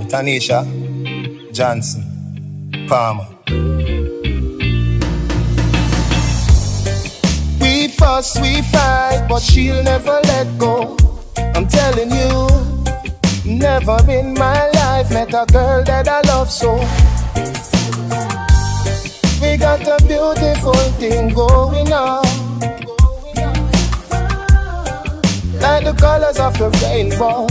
Tanisha Johnson Palmer. We fuss, we fight, but she'll never let go. I'm telling you, never in my life met a girl that I love so. We got a beautiful thing going on, like the colors of the rainbow.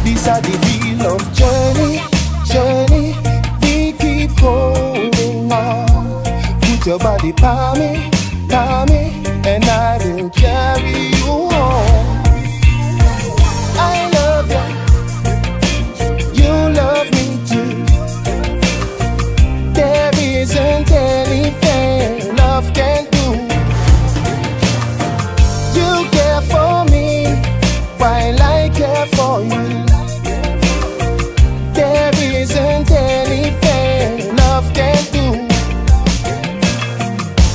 These are the real love journey. We keep holding on. Put your body by me, and I will carry you home. I love you, you love me too. There isn't anything love can do. You care for me while I care for you. There isn't anything love can do.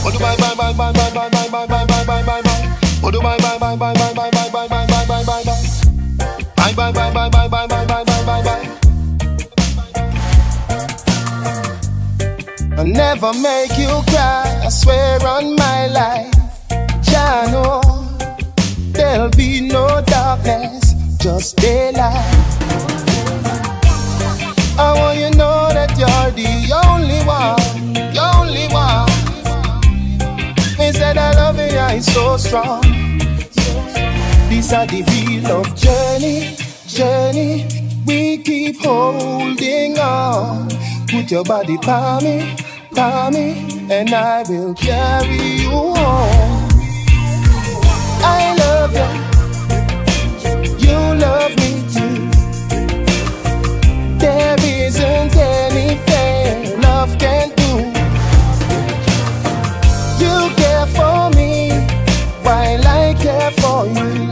Oh, do bye bye bye bye bye bye bye bye bye bye bye bye. Oh, do bye bye bye bye bye bye bye bye bye bye bye bye bye. Bye bye bye bye bye bye bye bye bye bye bye. I'll never make you cry, I swear on my life. Jano, there'll be no darkness, just daylight. I want you to know that you're the only one, the only one. They said I love you, yeah, it's so strong. These are the real love journey. We keep holding on. Put your body by me, and I will carry you home. I love you, you love me too. There isn't anything love can do. You care for me while I care for you.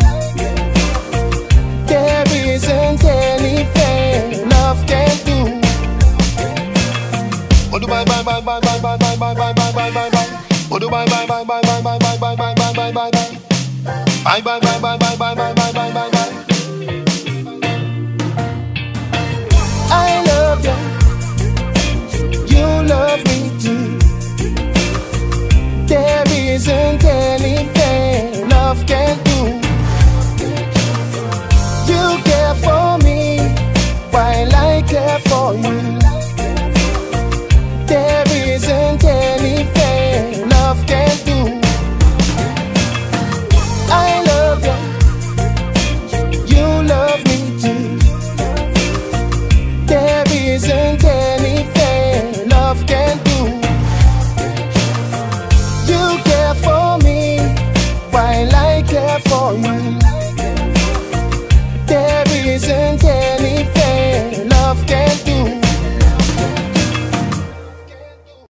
There isn't anything love can do. Oh, do bye bye bye bye bye bye bye bye bye bye bye bye bye. Oh, do bye bye bye bye bye bye bye bye bye bye bye bye bye. Bye bye bye bye bye bye bye bye bye bye.